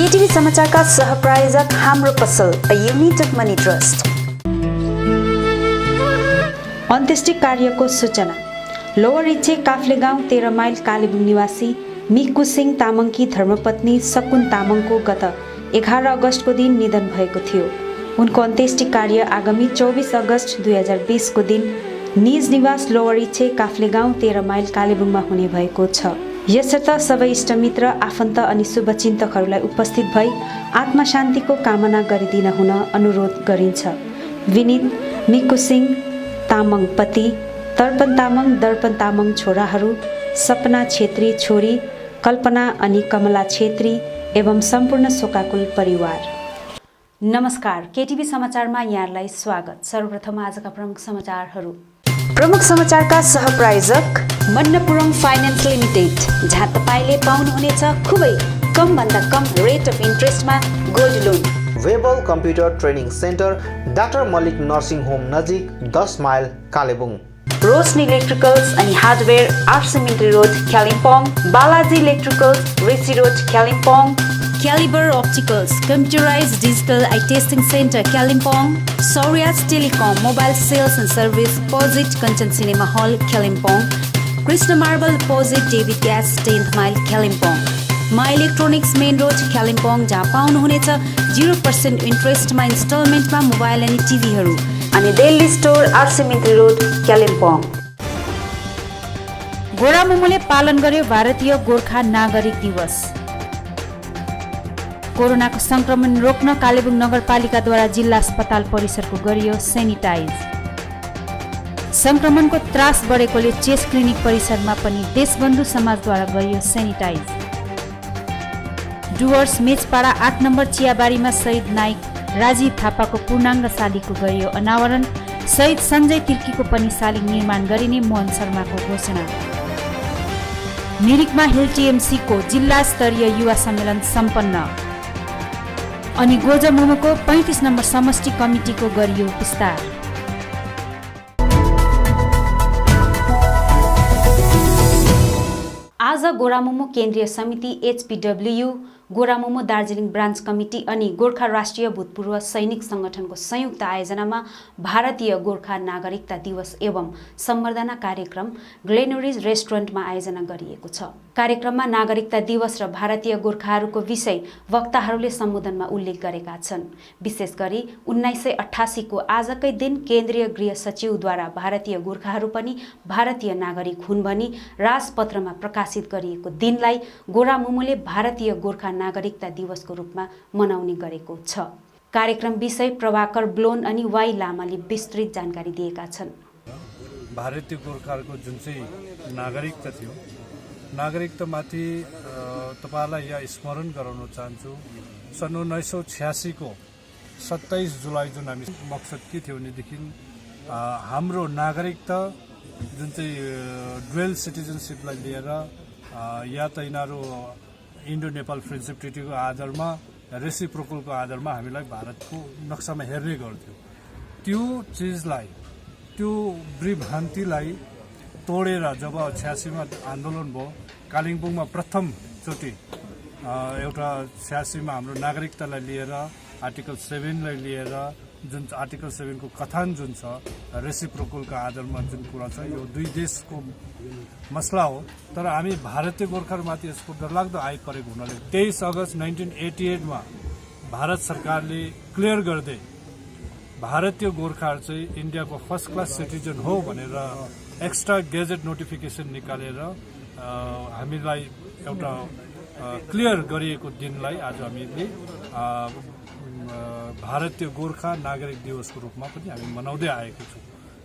केटीभी समाचारका सहप्रायोजक हाम्रो पसल अ युनिटेड मनी ट्रस्ट। अन्त्येष्टि कार्यको सूचना। लोवर इच्छे काफ्ले गाउँ 13 माइल कालेबुङ निवासी मिकु सिंह तामाङकी धर्मपत्नी सकुन तामाङको गत 11 अगस्तको दिन निधन भएको थियो। उनको अन्त्येष्टि कार्य आगामी 24 अगस्त 2020 को दिन निज निवास लोवर इच्छे काफ्ले गाउँ 13 माइल कालेबुङमा हुने भएको छ। यसर्थ सबै इष्टमित्र आफन्त अनि शुभचिन्तकहरूलाई उपस्थित भई आत्मा शान्तिको कामना गरिदिन हुन अनुरोध गरिन्छ। विनीत मिकु सिंह तामाङ पति, दर्पण तामाङ छोराहरू, सपना छेत्री छोरी, कल्पना अनि कमला छेत्री एवं सम्पूर्ण शोकाकुल परिवार। नमस्कार, केटीभी समाचारमा यहाँलाई स्वागत। सर्वप्रथम आजका प्रमुख समाचारहरू। प्रमुख समाचारका सहप्रायोजक मन्नपुरम फाइनान्स लिमिटेड, जहाँ तपाईले पाउनुहुनेछ खुबै कम भन्दा कम रेट अफ इन्ट्रेस्टमा gold loan. Webel computer training centre, doctor Mallick nursing home नजिक 10 माइल कालेबुङ। रोशनी इलेक्ट्रिकल्स अनि हार्डवेयर आरसिमिन्ट्री road Kalimpong. Balaji electricals Rishi road Kalimpong. Calibre opticals computerised digital eye testing centre Kalimpong. Sauryas telecom mobile sales and service opposite Kanchan cinema hall Kalimpong. Krishna marble opposite David gas 10th mile Kalimpong. Maa electronics main road Kalimpong, जहाँ पाउनुहुनेछ 0% इन्ट्रेस्टमा इन्स्टलमेन्टमा mobile अनि टिभीहरू। अनि Delhi store आरसिमिन्ट्री road Kalimpong. गोरा मोमोले पालन गर्यो भारतीय गोर्खा नागरिक दिवस। कोरोनाको संक्रमण रोक्न कालेबुङ नगरपालिकाद्वारा जिल्ला अस्पताल परिसरको गरियो सेनिटाइज। संक्रमणको त्रास बढेकोले चेस क्लिनिक परिसरमा पनि देशबन्धु समाजद्वारा गरियो सेनिटाइज। डुवर्स मेचपाडा 8 नम्बर चियाबारीमा शहीद नायक राजीव थापाको पूर्णाङ्ग शालीको गरियो अनावरण। शहीद सञ्जय तिर्कीको पनि शाली निर्माण गरिने मोहन शर्माको घोषणा। मिरिकमा हिल टिएमसीको जिल्ला स्तरीय युवा सम्मेलन सम्पन्न। अनि गोजा मोमोको 35 नम्बर समष्टि कमिटीको गरियो विस्तार। आज गोरामोमो केन्द्रीय समिति एचपीडब्ल्यू, गोरामोमो दार्जिलिङ ब्रान्च कमिटी अनि गोर्खा राष्ट्रिय भूतपूर्व सैनिक संगठनको संयुक्त आयोजनामा भारतीय गोर्खा नागरिकता दिवस एवं सम्बर्धना कार्यक्रम ग्लेनोरिज रेस्टुरेन्टमा आयोजना गरिएको छ। कार्यक्रममा नागरिकता दिवस र भारतीय गोर्खाहरूको विषय वक्ताहरूले सम्बोधनमा उल्लेख गरेका छन्। विशेष गरी 1988 को आजकै दिन केन्द्रीय गृह सचिवद्वारा भारतीय गोर्खाहरू पनि भारतीय नागरिक हुन् भनी राजपत्रमा प्रकाशित गरिएको दिनलाई गोरामोमोले भारतीय गोर्खा नागरिकता दिवसको रूपमा मनाउने गरेको छ। कार्यक्रम विषय प्रभाकर ब्लोन अनि वाई लामाले विस्तृत जानकारी दिएका छन्। भारतीय गोर्खाहरूको जुन चाहिँ नागरिकता थियो, नागरिकतामाथि तपाईलाई यहाँ स्मरण गराउन चाहन्छु। सन् 1986 को 27 जुलाई जुन हामी मकसद के थियो भनेदेखि हाम्रो नागरिकता जुन चाहिँ डुअल सिटिजनसिपलाई लिएर या त यिनीहरू इन्डो नेपाल फ्रेन्डसिप ट्रिटीको आधारमा रेसिप्रोकलको आधारमा हामीलाई भारतको नक्सामा हेर्ने गर्थ्यो। त्यो चिजलाई, त्यो विभ्रान्तिलाई तोडेर जब 86 मा आन्दोलन भयो, कालिम्पोङमा प्रथमचोटि एउटा 86 मा हाम्रो नागरिकतालाई लिएर आर्टिकल 7 लाई लिएर जुन आर्टिकल 7 को कथन जुन छ रेसिप्रोकलको आधारमा जुन कुरा छ, यो दुई देशको मसला हो। तर हामी भारतीय गोर्खाहरूमाथि यसको डरलाग्दो आइ परेको हुनाले 23 अगस्त 1988 मा भारत सरकारले क्लियर गर्दै भारतीय गोर्खाहरू चाहिँ इन्डियाको फर्स्ट क्लास सिटिजन हो भनेर एक्स्ट्रा गेजेट नोटिफिकेसन निकालेर हामीलाई एउटा क्लियर गरिएको दिनलाई आज हामीले भारतीय गोर्खा नागरिक दिवसको रूपमा पनि हामी मनाउँदै आएको छौँ।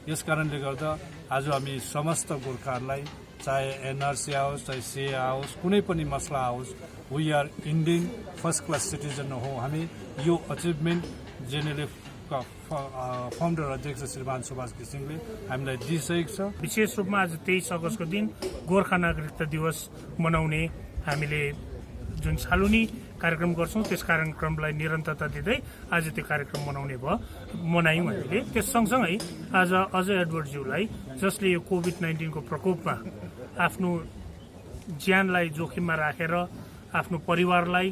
यस कारणले गर्दा आज हामी समस्त गोर्खाहरूलाई, चाहे एनआरसी आओस्, चाहे सीए आओस्, कुनै पनि मसला आओस्, we are Indian first class citizen हो। हामी यो अचिभमेन्ट जेएनएलएफ का फाउन्डर अध्यक्ष श्रीमान सुभाष घिसिङले हामीलाई दिइसकेको छ। विशेष रूपमा आज 23 अगस्तको दिन गोर्खा नागरिकता दिवस मनाउने हामीले जुन सालुनी कार्यक्रम गर्छौं, त्यस कार्यक्रमलाई निरन्तरता दिँदै आज त्यो कार्यक्रम मनायौं हामीले। त्यस सँगसँगै आज अजय एडवर्डज्यूलाई, जसले यो कोभिड-19 को प्रकोपमा आफ्नो ज्यानलाई जोखिममा राखेर आफ्नो परिवारलाई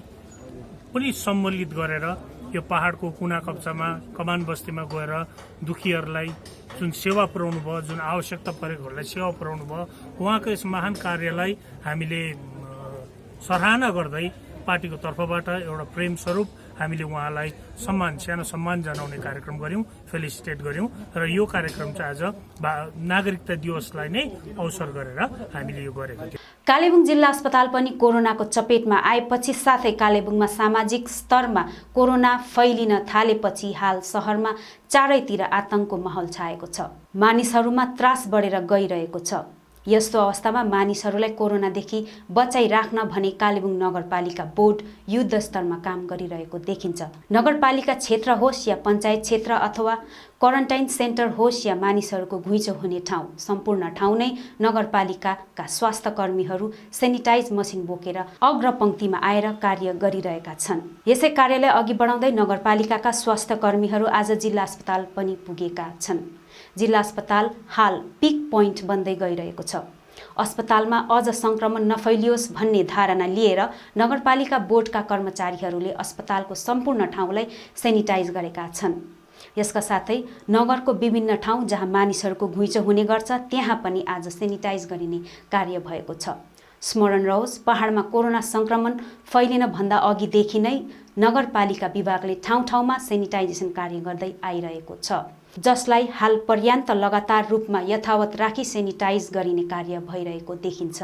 पनि सम्मिलित गरेर यो पहाडको कुना कप्चामा कमान बस्तीमा गएर दुखीहरूलाई जुन सेवा पुर्याउनु भयो, जुन आवश्यकता परेकोहरूलाई सेवा पुर्याउनु भयो, उहाँको यस महान कार्यलाई हामीले सराहना गर्दै पार्टीको तर्फबाट एउटा प्रेम स्वरूप हामीले उहाँलाई सानो सम्मान जनाउने कार्यक्रम गर्यौं, फेलिसिटेट गर्यौं र यो कार्यक्रम चाहिँ आज नागरिकता दिवसलाई नै अवसर गरेर हामीले यो गरेको थियौं। कालेबुङ जिल्ला अस्पताल पनि कोरोनाको चपेटमा आएपछि साथै कालेबुङमा सामाजिक स्तरमा कोरोना फैलिन थालेपछि हाल शहरमा चारैतिर आतंकको माहौल छाएको छ। मानिसहरूमा त्रास बढेर गइरहेको छ। यस्तो अवस्थामा मानिसहरूलाई कोरोनादेखि बचाइराख्न भने कालेबुङ नगरपालिका बोर्ड युद्ध स्तरमा काम गरिरहेको देखिन्छ। नगरपालिका क्षेत्र होस् या पञ्चायत क्षेत्र अथवा क्वारेन्टाइन सेन्टर होस् या मानिसहरूको घुइँचो हुने ठाउँ, सम्पूर्ण ठाउँ नै नगरपालिकाका स्वास्थ्य कर्मीहरू सेनिटाइज मसिन बोकेर अग्रपङ्क्तिमा आएर कार्य गरिरहेका छन्। यसै कार्यलाई अघि बढाउँदै नगरपालिकाका स्वास्थ्य कर्मीहरू आज जिल्ला अस्पताल पनि पुगेका छन्। जिल्ला अस्पताल हाल पिक पोइन्ट बन्दै गइरहेको छ। अस्पतालमा अझ संक्रमण नफैलियोस् भन्ने धारणा लिएर नगरपालिका बोर्डका कर्मचारीहरूले अस्पतालको सम्पूर्ण ठाउँलाई सेनिटाइज गरेका छन्। यसका साथै नगरको विभिन्न ठाउँ जहाँ मानिसहरूको घुइँचो हुने गर्छ त्यहाँ पनि आज सेनिटाइज गरिने कार्य भएको छ। स्मरण रहोस्, पहाडमा कोरोना संक्रमण फैलिन भन्दा अघिदेखि नै नगरपालिका विभागले ठाउँ ठाउँमा सेनिटाइजेसन कार्य गर्दै आइरहेको छ, जसलाई हाल पर्यान्त लगातार रूपमा यथावत राखी सेनिटाइज गरिने कार्य भइरहेको देखिन्छ।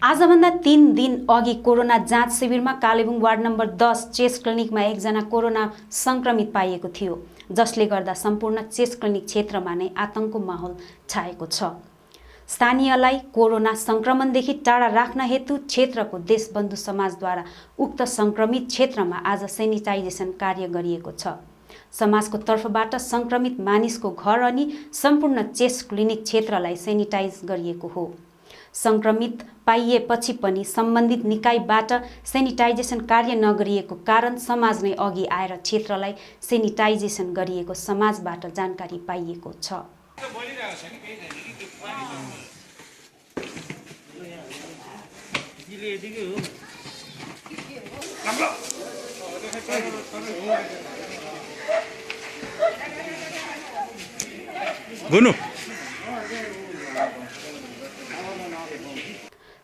आजभन्दा 3 दिन अघि कोरोना जाँच शिविरमा कालेबुङ वार्ड नम्बर 10 चेस्ट क्लिनिकमा एकजना कोरोना संक्रमित पाइएको थियो, जसले गर्दा सम्पूर्ण चेस्ट क्लिनिक क्षेत्रमा नै आतंकको माहौल छाएको छ। स्थानीयलाई कोरोना संक्रमणदेखि टाढा राख्न हेतु क्षेत्रको देशबन्धु समाजद्वारा उक्त संक्रमित क्षेत्रमा आज सेनिटाइजेसन कार्य गरिएको छ। समाजको तर्फबाट संक्रमित मानिसको घर अनि सम्पूर्ण चेस्ट क्लिनिक क्षेत्रलाई सेनिटाइज गरिएको हो। संक्रमित पाइएपछि पनि सम्बन्धित निकायबाट सेनिटाइजेसन कार्य नगरिएको कारण समाज नै अघि आएर क्षेत्रलाई सेनिटाइजेसन गरिएको समाजबाट जानकारी पाइएको छ।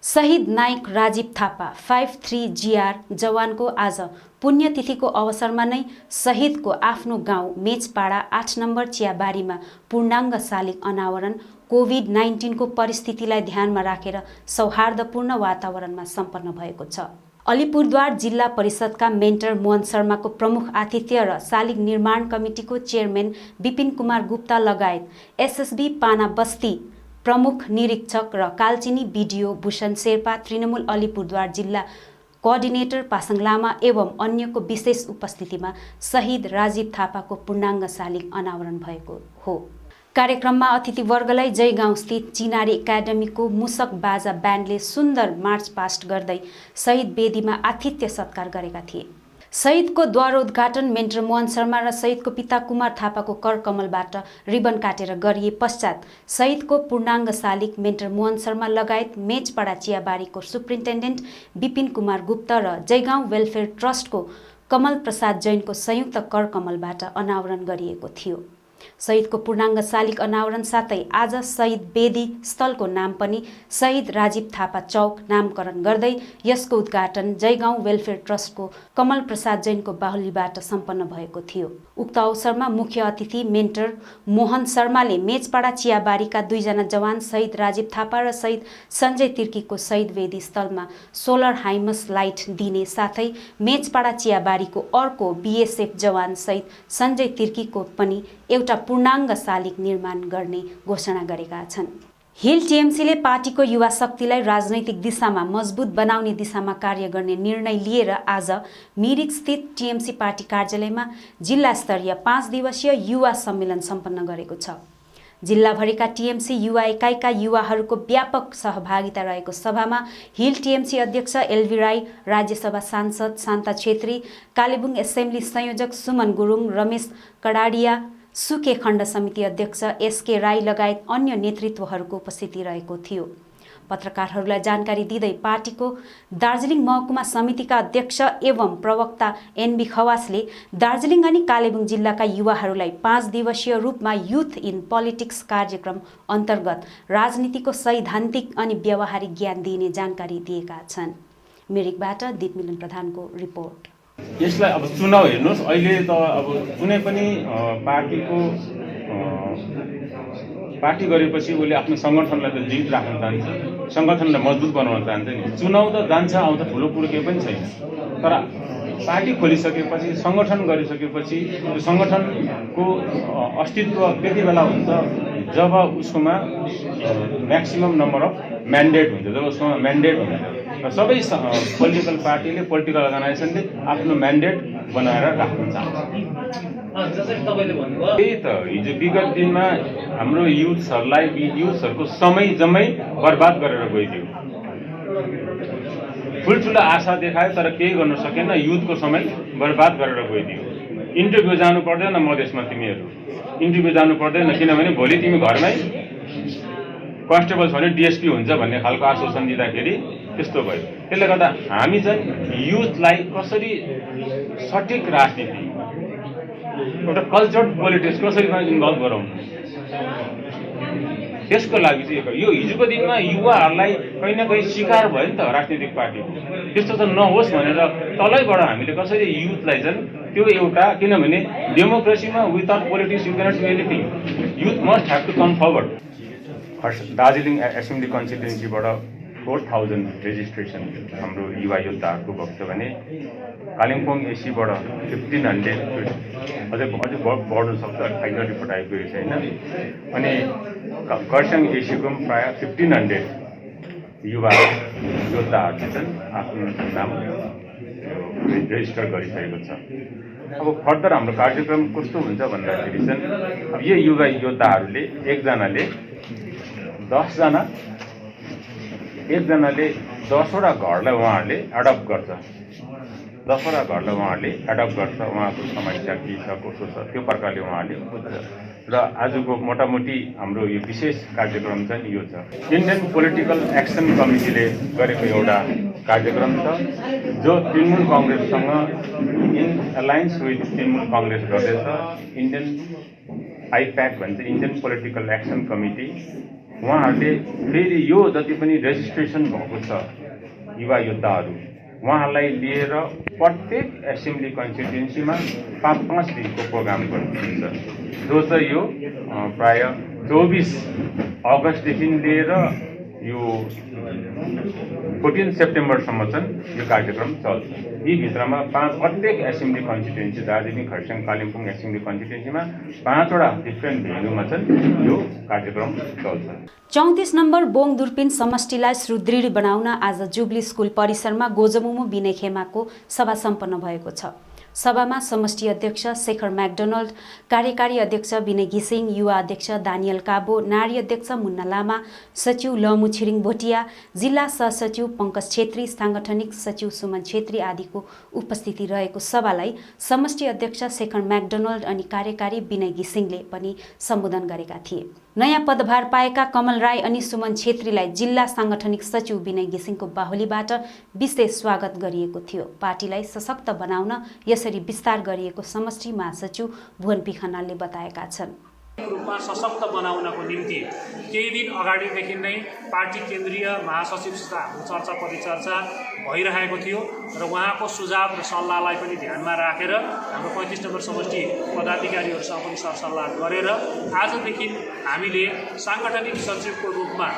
शहीद नायक राजीव थापा 53 GR जवानको आज पुण्यतिथिको अवसरमा नै शहीदको आफ्नो गाउँ मेचपाडा 8 नम्बर चियाबारीमा पूर्णाङ्ग शालिग अनावरण कोभिड-19 को परिस्थितिलाई ध्यानमा राखेर सौहार्दपूर्ण वातावरणमा सम्पन्न भएको छ। अलिपुरद्वार जिल्ला परिषदका मेन्टर मोहन शर्माको प्रमुख आतिथ्य र शालिग निर्माण कमिटीको चेयरम्यान विपिन कुमार गुप्ता लगायत एसएसबी पाना बस्ती प्रमुख निरीक्षक र कालचिनी बिडिओ भूषण शेर्पा, तृणमूल अलिपुरद्वार जिल्ला कोअर्डिनेटर पासाङ लामा एवं अन्यको विशेष उपस्थितिमा शहीद राजीव थापाको पूर्णाङ्ग शालिग अनावरण भएको हो। कार्यक्रममा अतिथिवर्गलाई जयगाउँ स्थित चिनारी एकाडेमीको मुसक बाजा ब्यान्डले सुन्दर मार्च पास्ट गर्दै शहीद वेदीमा आतिथ्य सत्कार गरेका थिए। शहीदको द्वारोद्घाटन मेन्टर मोहन शर्मा र शहीदको पिता कुमार थापाको करकमलबाट रिबन काटेर गरिए पश्चात शहीदको पूर्णाङ्ग शालिग मेन्टर मोहन शर्मा लगायत मेचपाडा चियाबारीको सुप्रिन्टेन्डेन्ट विपिन कुमार गुप्त र जयगाउँ वेलफेयर ट्रस्टको कमल प्रसाद जैनको संयुक्त करकमलबाट अनावरण गरिएको थियो। शहीदको पूर्णाङ्ग शालिग अनावरण साथै आज शहीद वेदी स्थलको नाम पनि शहीद राजीव थापा चौक नामकरण गर्दै यसको उद्घाटन जयगाउँ वेलफेयर ट्रस्टको कमल प्रसाद जैनको बाहुलीबाट सम्पन्न भएको थियो। उक्त अवसरमा मुख्य अतिथि मेन्टर मोहन शर्माले मेचपाडा चियाबारीका 2 जना जवान शहीद राजीव थापा र शहीद सञ्जय तिर्कीको शहीद वेदी स्थलमा सोलर हाइमस लाइट दिने साथै मेचपाडा चियाबारीको अर्को बीएसएफ जवान शहीद सञ्जय तिर्कीको पनि एउटा पूर्णाङ्ग शालिग निर्माण गर्ने घोषणा गरेका छन्। हिल टिएमसीले पार्टीको युवा शक्तिलाई राजनैतिक दिशामा मजबुत बनाउने दिशामा कार्य गर्ने निर्णय लिएर आज मिरिक स्थित टिएमसी पार्टी कार्यालयमा जिल्ला स्तरीय 5 दिवसीय युवा सम्मेलन सम्पन्न गरेको छ। जिल्लाभरिका टिएमसी युवा एकाइका युवाहरूको व्यापक सहभागिता रहेको सभामा हिल टिएमसी अध्यक्ष एलभी राई, राज्यसभा सांसद शान्ता छेत्री, कालेबुङ एसेम्ब्ली संयोजक सुमन गुरुङ, रमेश कडाडिया, सुके खण्ड समिति अध्यक्ष एसके राई लगायत अन्य नेतृत्वहरूको उपस्थिति रहेको थियो। पत्रकारहरूलाई जानकारी दिँदै पार्टीको दार्जिलिङ महकुमा समितिका अध्यक्ष एवं प्रवक्ता एनबी खवासले दार्जिलिङ अनि कालेबुङ जिल्लाका युवाहरूलाई 5 दिवसीय रूपमा युथ इन पोलिटिक्स कार्यक्रम अन्तर्गत राजनीतिको सैद्धान्तिक अनि व्यावहारिक ज्ञान दिने जानकारी दिएका छन्। मिरिकबाट दीपमिलन प्रधानको रिपोर्ट। यसलाई अब चुनाव हेर्नुहोस्, अहिले त अब कुनै पनि पार्टी गरेपछि उसले आफ्नो सङ्गठनलाई त जीवित राख्न चाहन्छ, सङ्गठनलाई मजबुत बनाउन चाहन्छ नि। चुनाव त जान्छ आउँछ, ठुलो कुरो केही पनि छैन। तर पार्टी खोलिसकेपछि, सङ्गठन गरिसकेपछि त्यो सङ्गठनको अस्तित्व त्यति बेला हुन्छ जब उसकोमा म्याक्सिमम नम्बर अफ म्यान्डेट हुन्छ, जब उसकोमा म्यान्डेट हुन्छ। सबै पोलिटिकल पार्टीले, पोलिटिकल अर्गनाइजेसनले आफ्नो म्यान्डेट बनाएर राख्न चाहन्छ। त्यही त हिजो विगत दिनमा हाम्रो युथहरूको समय जम्मै बर्बाद गरेर गइदियो। ठुल्ठुलो आशा देखायो तर केही गर्न सकेन, युथको समय बर्बाद गरेर गइदियो। इन्टरभ्यू जानु पर्दैन मधेसमा, तिमीहरू इन्टरभ्यू जानु पर्दैन, किनभने भोलि तिमी घरमै कन्स्टेबल छ भने डिएसपी हुन्छ भन्ने खालको आश्वासन दिँदाखेरि त्यस्तो भयो। त्यसले गर्दा हामी चाहिँ युथलाई कसरी सठिक राजनीति, एउटा कल्चरड पोलिटिक्स कसरी इन्भल्भ गराउनु, त्यसको लागि चाहिँ यो हिजोको दिनमा युवाहरूलाई कहीँ न कहीँ शिकार भयो नि त राजनीतिक पार्टी। त्यस्तो त नहोस् भनेर तलैबाट हामीले कसरी युथलाई चाहिँ त्यो एउटा, किनभने डेमोक्रेसीमा without politics you cannot do anything. Youth must have to come forward. Darjeeling assembly कन्स्टिट्युन्सीबाट 4000 रेजिस्ट्रेसन हाम्रो युवा योद्धाहरूको भएको छ भने कालिम्पोङ एसीबाट 1500, अझै बढ्न सक्छ, फाइनल रिपोर्ट आइपुगेको छैन। अनि खरसाङ एसीको पनि प्रायः 1500 युवा योद्धाहरूले चाहिँ आफ्नो नाम रेजिस्टर गरिसकेको छ। अब फर्दर हाम्रो कार्यक्रम कस्तो हुन्छ भन्दाखेरि चाहिँ अब यो युवा योद्धाहरूले एकजनाले 10वटा घरलाई उहाँहरूले एडप्ट गर्छ। 10वटा घरलाई उहाँहरूले एडप्ट गर्छ। उहाँको समस्या के छ, कसो छ, त्यो प्रकारले उहाँहरूले बुझ्छ। र आजको मोटामोटी हाम्रो यो विशेष कार्यक्रम चाहिँ यो छ। इन्डियन पोलिटिकल एक्सन कमिटीले गरेको एउटा कार्यक्रम छ जो तृणमूल कङ्ग्रेससँग in alliance with Trinamool Congress गर्दैछ। इन्डियन आइप्याक भन्छ, इन्डियन पोलिटिकल एक्सन कमिटी। उहाँहरूले फेरि यो जति पनि रेजिस्ट्रेसन भएको छ युवा योद्धाहरू, उहाँहरूलाई लिएर प्रत्येक एसेम्ब्ली कन्स्टिट्युन्सीमा 5-5 दिनको प्रोग्राम गर्नुहुन्छ, जो चाहिँ यो प्राय 24 अगस्तदेखि लिएर यो 14 सेप्टेम्बरसम्म चाहिँ यो कार्यक्रम चल्छ। यी भित्रमा प्रत्येक assembly constituency, Darjeeling, Kurseong, Kalimpong assembly कन्स्टिट्युन्सीमा 5वटा डिफ्रेन्ट भेन्यूमा चाहिँ यो कार्यक्रम चल्छ। 34 नम्बर बोङ दुर्पिन समष्टिलाई सुदृढ बनाउन आज जुबली स्कुल परिसरमा गोजमुमु विनय खेमाको सभा सम्पन्न भएको छ। सभामा समष्टि अध्यक्ष शेखर म्याकडोनल्ड, कार्यकारी अध्यक्ष विनय घिसिङ, युवा अध्यक्ष दानियल काबो, नारी अध्यक्ष मुन्ना लामा, सचिव लमु छिरिङ भोटिया, जिल्ला सहसचिव पंकज छेत्री, सांगठनिक सचिव सुमन छेत्री आदिको उपस्थिति रहेको सभालाई समष्टि अध्यक्ष शेखर म्याकडोनल्ड अनि कार्यकारी विनय घिसिङले पनि सम्बोधन गरेका थिए। नयाँ पदभार पाएका कमल राई अनि सुमन छेत्रीलाई जिल्ला सांगठनिक सचिव विनय घिसिङको बाहुलीबाट विशेष स्वागत गरिएको थियो। पार्टीलाई सशक्त बनाउन यसरी विस्तार गरिएको समष्टि महासचिव भुवन पी खनालले बताएका छन्। रूपमा सशक्त बनाउनको निम्ति केही दिन अगाडिदेखि नै पार्टी केन्द्रीय महासचिवसित हाम्रो चर्चा परिचर्चा भइरहेको थियो र उहाँको सुझाव र सल्लाहलाई पनि ध्यानमा राखेर हाम्रो 35 नम्बर समष्टि पदाधिकारीहरूसँग पनि सरसल्लाह गरेर आजदेखि हामीले साङ्गठनिक सचिवको रूपमा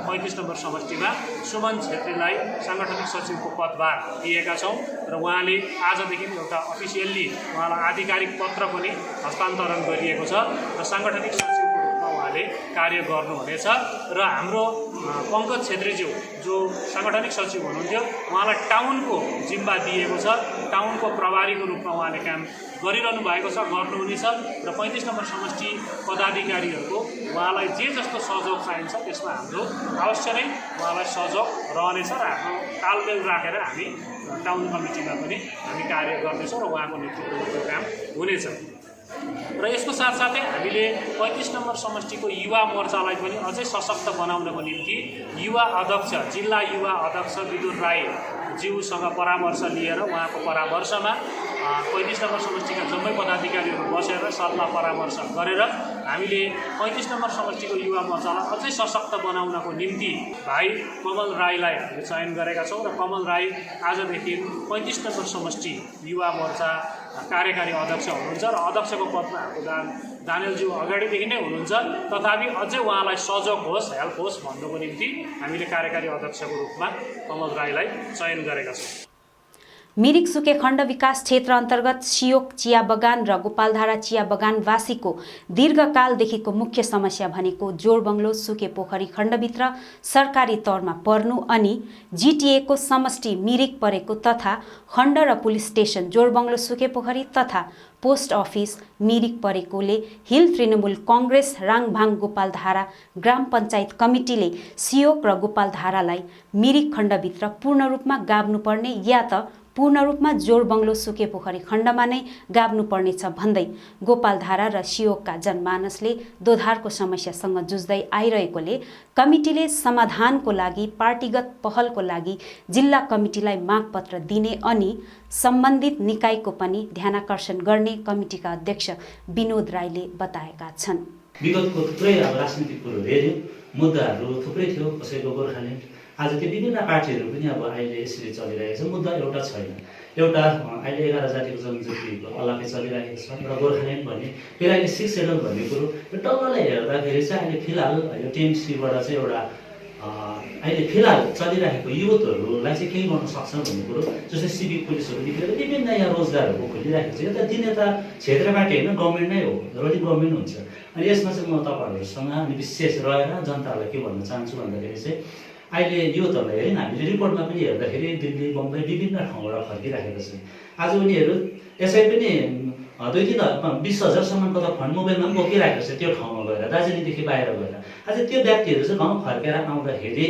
35 नम्बर समष्टिमा सुमन छेत्रीलाई साङ्गठनिक सचिवको पदभार दिएका छौँ र उहाँले आजदेखि एउटा अफिसियल्ली उहाँलाई आधिकारिक पत्र पनि हस्तान्तरण गरिएको छ र साङ्गठनिक सचिवको रूपमा उहाँले कार्य गर्नुहुनेछ र हाम्रो पङ्कज छेत्रीज्यू जो साङ्गठनिक सचिव हुनुहुन्थ्यो उहाँलाई टाउनको जिम्मा दिएको छ टाउनको प्रभारीको रूपमा उहाँले काम गरिरहनु भएको छ गर्नुहुनेछ र 35 नम्बर समष्टि पदाधिकारीहरूको उहाँलाई जे जस्तो सहयोग चाहिन्छ त्यसमा हाम्रो अवश्य नै उहाँलाई सहयोग रहनेछ र आफ्नो तालमेल राखेर हामी टाउन कमिटीमा पनि हामी कार्य गर्नेछौँ र उहाँको नेतृत्वमा त्यो काम हुनेछ र यसको साथसाथै हामीले 35 नम्बर समष्टिको युवा मोर्चालाई पनि अझै सशक्त बनाउनको निम्ति युवा अध्यक्ष जिल्ला युवा अध्यक्ष विदुर राई ज्यूसँग परामर्श लिएर उहाँको परामर्शमा 35 नम्बर समष्टिका जम्मै पदाधिकारीहरू बसेर सल्लाह परामर्श गरेर हामीले 35 नम्बर समष्टिको युवा मोर्चालाई अझै सशक्त बनाउनको निम्ति भाइ कमल राईलाई हामीले चयन गरेका छौँ र कमल राई आजदेखि 35 नम्बर समष्टि युवा मोर्चा कार्यकारी अध्यक्ष हुनुहुन्छ र अध्यक्षको पदमा हाम्रो दानिलज्यू अगाडिदेखि नै हुनुहुन्छ तथापि अझै उहाँलाई सहयोग होस् हेल्प होस् भन्नुको निम्ति हामीले कार्यकारी अध्यक्षको रूपमा कमल राईलाई चयन गरेका छौँ। मिरिक सुके खण्ड विकास क्षेत्र अन्तर्गत सियोक चिया बगान र गोपालधारा चिया बगानवासीको दीर्घकालदेखिको मुख्य समस्या भनेको जोरबङ्गलो सुके पोखरी खण्डभित्र सरकारी तौरमा पर्नु अनि जिटिएको समष्टि मिरिक परेको तथा खण्ड र पुलिस स्टेसन जोरबङ्गलो सुके पोखरी तथा पोस्ट अफिस मिरिक परेकोले हिल तृणमूल कङ्ग्रेस राङभाङ गोपालधारा ग्राम पञ्चायत कमिटीले सियोक र गोपालधारालाई मिरिक खण्डभित्र पूर्ण रूपमा गाभ्नुपर्ने या त पूर्ण रूपमा जोरबङ्गलो सुके पोखरी खण्डमा नै गाभ्नुपर्नेछ भन्दै गोपालधारा र सियोकका जनमानसले दोधारको समस्यासँग जुझ्दै आइरहेकोले कमिटीले समाधानको लागि पार्टीगत पहलको लागि जिल्ला कमिटीलाई मागपत्र दिने अनि सम्बन्धित निकायको पनि ध्यानाकर्षण गर्ने कमिटीका अध्यक्ष विनोद राईले बताएका छन्। विगतको थुप्रै राजनीतिक कुरोहरू हेऱ्यो, मुद्दाहरू थुप्रै थियो। कसैको गोर्खाल्यान्ड आज त्यो विभिन्न पार्टीहरू पनि अब अहिले यसरी चलिरहेको छ। मुद्दा एउटा छैन। एउटा अहिले 11 जातिको जनजातिको अलग्गै चलिरहेको छ र गोर्खाल्यान्ड भन्ने फेरि अहिले 6 सेड्युल भन्ने कुरो यो डल्ललाई हेर्दाखेरि चाहिँ अहिले फिलहाल यो टिएमसीबाट चाहिँ एउटा अहिले फिलहाल चलिरहेको युथहरूलाई चाहिँ केही गर्न सक्छ भन्ने कुरो जस्तै सिभिक पुलिसहरू निक्लेर विभिन्न यहाँ रोजगारहरू खोलिरहेको छ। यो त दिने त क्षेत्रबाट होइन गभर्मेन्ट नै हो, रोलिङ गभर्मेन्ट हुन्छ। अनि यसमा चाहिँ म तपाईँहरूसँग अनि विशेष रहेर जनतालाई के भन्न चाहन्छु भन्दाखेरि चाहिँ अहिले युथहरूलाई हेरेन हामीले रिपोर्टमा पनि हेर्दाखेरि दिल्ली बम्बई विभिन्न ठाउँबाट फर्किराखेको छ। आज उनीहरू यसै पनि 2-20,000सम्मको त फन्ड मोबाइलमा पनि बोकिरहेको छ त्यो ठाउँमा गएर दार्जिलिङदेखि बाहिर गएर। आज त्यो व्यक्तिहरू चाहिँ गाउँ फर्केर आउँदाखेरि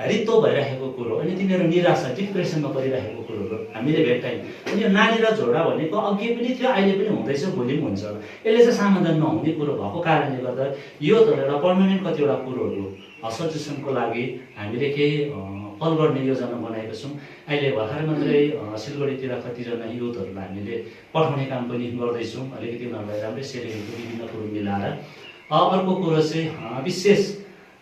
रित्तो भइरहेको कुरो अनि तिनीहरू निराशा डिप्रेसनमा परिरहेको कुरोहरू हामीले भेट्यौँ। अनि यो नानी र झोडा भनेको अघि पनि थियो अहिले पनि हुँदैछ भोलि पनि हुन्छ। यसले चाहिँ समाधान नहुने कुरो भएको कारणले गर्दा यो त एउटा पर्मानेन्ट कतिवटा कुरोहरू सल्युसनको लागि हामीले केही पहल गर्ने योजना बनाएका छौँ। अहिले भर्खर मात्रै सिलगढीतिर कतिजना युथहरूलाई हामीले पठाउने काम पनि गर्दैछौँ। अलिकति उनीहरूलाई राम्रै सेलेरीको विभिन्न कुरो मिलाएर। अर्को कुरो चाहिँ विशेष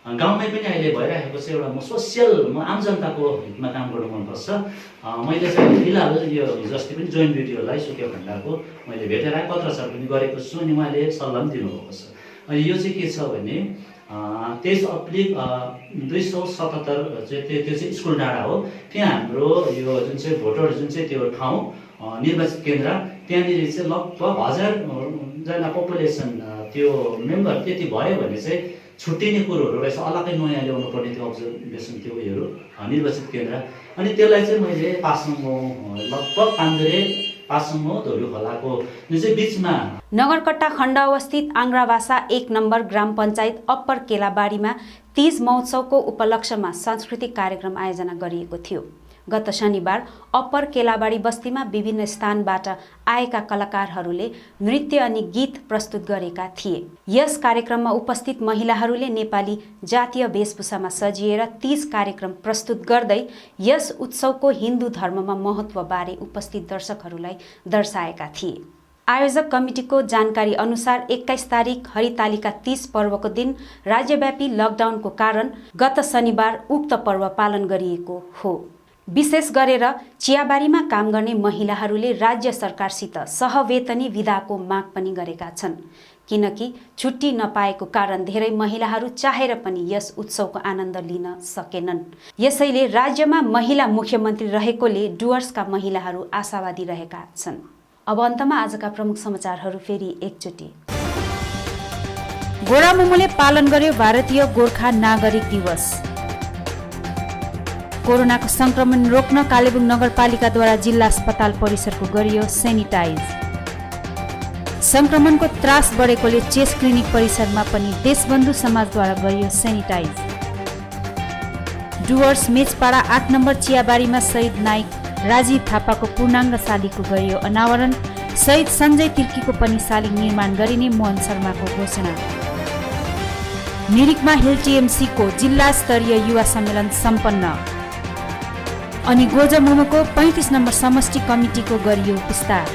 गाउँमै पनि अहिले भइरहेको छ एउटा म सोसियल आम जनताको हितमा काम गर्नु मनपर्छ। मैले चाहिँ फिलहाल यो जस्तै पनि जोइन्ट भिडियोलाई सुके खण्डको मैले भेटेर पत्रचार पनि गरेको छु अनि उहाँले सल्लाह पनि दिनुभएको छ। अनि यो चाहिँ के छ भने 23 अप्रिल 277 चाहिँ त्यो चाहिँ स्कुल डाँडा हो। त्यहाँ हाम्रो यो जुन चाहिँ भोटर जुन चाहिँ त्यो ठाउँ निर्वाचित केन्द्र त्यहाँनिर चाहिँ लगभग 1000जना पपुलेसन त्यो मेम्बर त्यति भयो भने चाहिँ छुट्टिने कुरोहरू रहेछ। अलग्गै नयाँ ल्याउनु पर्ने त्यो अब्जर्भेसन त्यो उयोहरू निर्वाचित केन्द्र। अनि त्यसलाई चाहिँ मैले पासाङ लगभग पान्दरे पासाङ धोरी खोलाको जुन चाहिँ बिचमा नगरकट्टा खण्ड अवस्थित आङ्ग्राभाषा 1 नम्बर ग्राम पञ्चायत अप्पर केलाबारीमा तीज महोत्सवको उपलक्ष्यमा सांस्कृतिक कार्यक्रम आयोजना गरिएको थियो। गत शनिबार अप्पर केलाबारी बस्तीमा विभिन्न स्थानबाट आएका कलाकारहरूले नृत्य अनि गीत प्रस्तुत गरेका थिए। यस कार्यक्रममा उपस्थित महिलाहरूले नेपाली जातीय वेशभूषामा सजिएर तीज कार्यक्रम प्रस्तुत गर्दै यस उत्सवको हिन्दू धर्ममा महत्त्वबारे उपस्थित दर्शकहरूलाई दर्शाएका थिए। आयोजक कमिटीको जानकारी अनुसार 21 तारिक हरितालिका 30 पर्वको दिन राज्यव्यापी लकडाउनको कारण गत शनिबार उक्त पर्व पालन गरिएको हो। विशेष गरेर चियाबारीमा काम गर्ने महिलाहरूले राज्य सरकारसित सहवेतनी विधाको माग पनि गरेका छन्, किनकि छुट्टी नपाएको कारण धेरै महिलाहरू चाहेर पनि यस उत्सवको आनन्द लिन सकेनन्। यसैले राज्यमा महिला मुख्यमन्त्री रहेकोले डुवर्सका महिलाहरू आशावादी रहेका छन्। अब अन्तमा आजका प्रमुख समाचारहरू फेरि एकचोटि। गोरा मोमोले पालन गर्यो भारतीय गोर्खा नागरिक दिवस। कोरोनाको संक्रमण रोक्न कालेबुङ नगरपालिकाद्वारा जिल्ला अस्पताल परिसरको गरियो सेनिटाइज। संक्रमणको त्रास बढेकोले चेस क्लिनिक परिसरमा पनि देशबन्धु समाजद्वारा गरियो सेनिटाइज। डुवर्स मेचपाडा 8 नम्बर चियाबारीमा शहीद नायक राजीव थापाको पूर्णाङ्ग शालिगको गरियो अनावरण। शहीद सञ्जय तिर्कीको पनि शालिग निर्माण गरिने मोहन शर्माको घोषणा। मिरिकमा हिल टिएमसीको जिल्ला स्तरीय युवा सम्मेलन सम्पन्न। अनि गोजा मोमोको 35 नम्बर समष्टि कमिटीको गरियो विस्तार।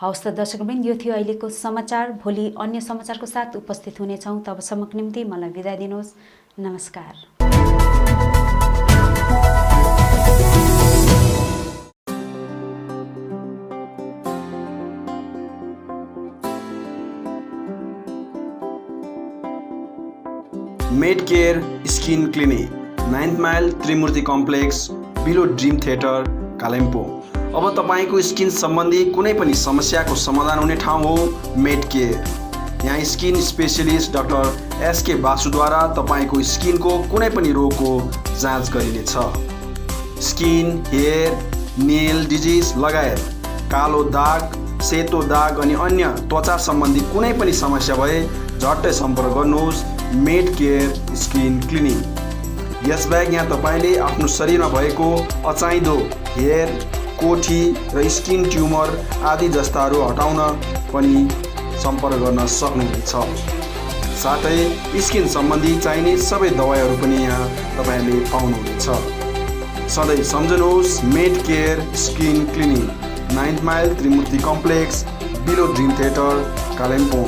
हवस् त दर्शकवृन्द, यो थियो अहिलेको समाचार। भोलि अन्य समाचारको साथ उपस्थित हुनेछौँ। तबसम्मको निम्ति मलाई बिदा दिनुहोस्। नमस्कार। Medcare skin clinic, 9th mile Trimurti complex, below dream theatre, Kalimpong. अब तपाईको स्किन सम्बन्धी कुनै पनि समस्याको समाधान हुने ठाउँ हो मेडकेयर। यहाँ स्किन स्पेशलिस्ट डाक्टर एसके बासुद्वारा तपाईको स्किनको कुनै पनि रोगको जाँच गरिनेछ। स्किन, हेयर, नेल डिजिज लगायत कालो दाग, सेतो दाग अनि अन्य त्वचा सम्बन्धी कुनै पनि समस्या भए झट्टै सम्पर्क गर्नुहोस् मेडकेयर स्किन क्लिनिक। यसबाहेक यहाँ तपाईले आफ्नो शरीरमा भएको अचाहिँदो हेयर, कोठी र स्किन ट्युमर आदि जस्ताहरू हटाउन पनि सम्पर्क गर्न सक्नुहुनेछ। साथै स्किन सम्बन्धी चाहिने सबै दबाईहरू पनि यहाँ तपाईले पाउनुहुनेछ। सधैँ सम्झनुहोस् Medcare skin clinic, 9th mile Trimurti complex, below dream theatre, Kalimpong.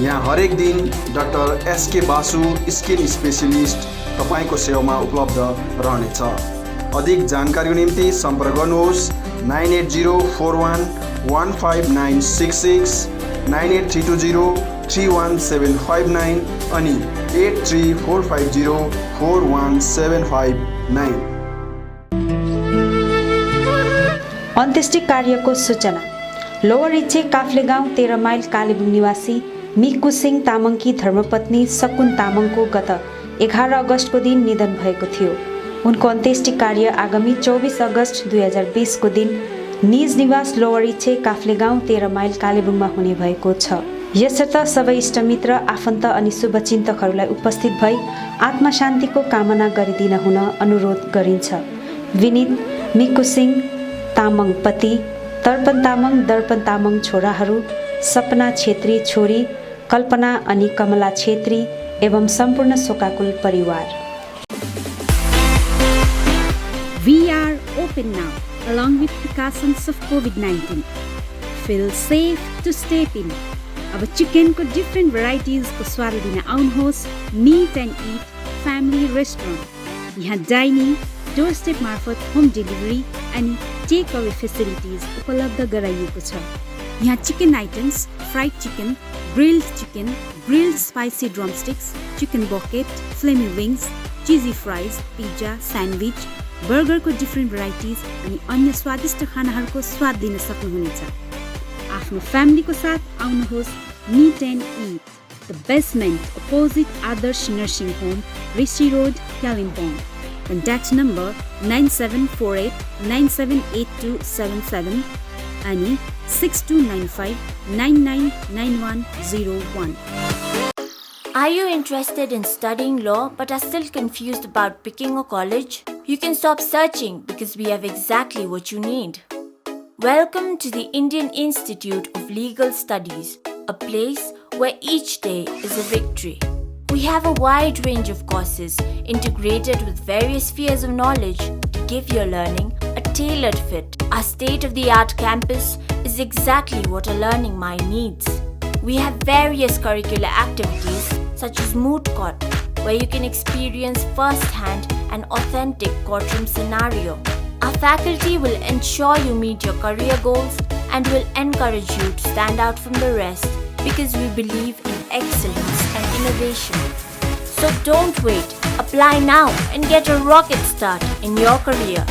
यहाँ हरेक दिन doctor SK Basu skin specialist तपाईको सेवामा उपलब्ध रहनेछ। अधिक जानकारीको निम्ति सम्पर्क गर्नुहोस् 9804115966, 9832031759 अनि 8345041759। अन्त्येष्टि कार्यको सूचना। लोवर इच्छे काफ्ले गाउँ 13 माइल कालेबुङ निवासी मिकुसिङ तामाङकी धर्मपत्नी सकुन तामाङको गत 11 अगस्तको दिन निधन भएको थियो। उनको अन्त्येष्टि कार्य आगामी 24 अगस्त 2020 को दिन निज निवास लोवर इच्छे काफ्ले गाउँ 13 माइल कालेबुङमा हुने भएको छ। यसर्थ सबै इष्टमित्र, आफन्त अनि शुभचिन्तकहरूलाई उपस्थित भई आत्मा शान्तिको कामना गरिदिन हुन अनुरोध गरिन्छ। विनित मिकुसिङ तामाङ पति, दर्पण तामाङ छोराहरू, सपना छेत्री छोरी, कल्पना अनि कमला छेत्री एवं सम्पूर्ण शोकाकुल परिवार। We are open now, along with precautions of COVID-19. Feel safe to step in. अब चिकनको डिफ्रेन्ट भराइटिजको स्वाद लिन आउनुहोस् Meat and Eat family restaurant. यहाँ डाइनिङ, डोर स्टेप मार्फत होम डेलिभरी अनि टेक अवे फेसिलिटिज उपलब्ध गराइएको छ। यहाँ chicken items, fried chicken, grilled spicy drumsticks, chicken bucket, flamy wings, cheesy fries, pizza, sandwich, बर्गरको डिफ्रेन्ट भराइटिज अनि अन्य स्वादिष्ट खानाहरूको स्वाद लिन सक्नुहुनेछ। आफ्नो फ्यामिलीको साथ आउनुहोस् Meat and Eat, the basement opposite Adarsh Nursing Home, Rishi Road, Kalimpong. Contact number 9748978277 and 6295999101. Are you interested in studying law but are still confused about picking a college? You can stop searching because we have exactly what you need. Welcome to the Indian Institute of Legal Studies, a place where each day is a victory. We have a wide range of courses integrated with various spheres of knowledge give your learning a tailored fit. Our state-of-the-art campus is exactly what a learning mind needs. We have various curricular activities such as Moot Court, where you can experience first-hand an authentic courtroom scenario. Our faculty will ensure you meet your career goals and will encourage you to stand out from the rest because we believe in excellence and innovation. So don't wait. Apply now and get a rocket start in your career.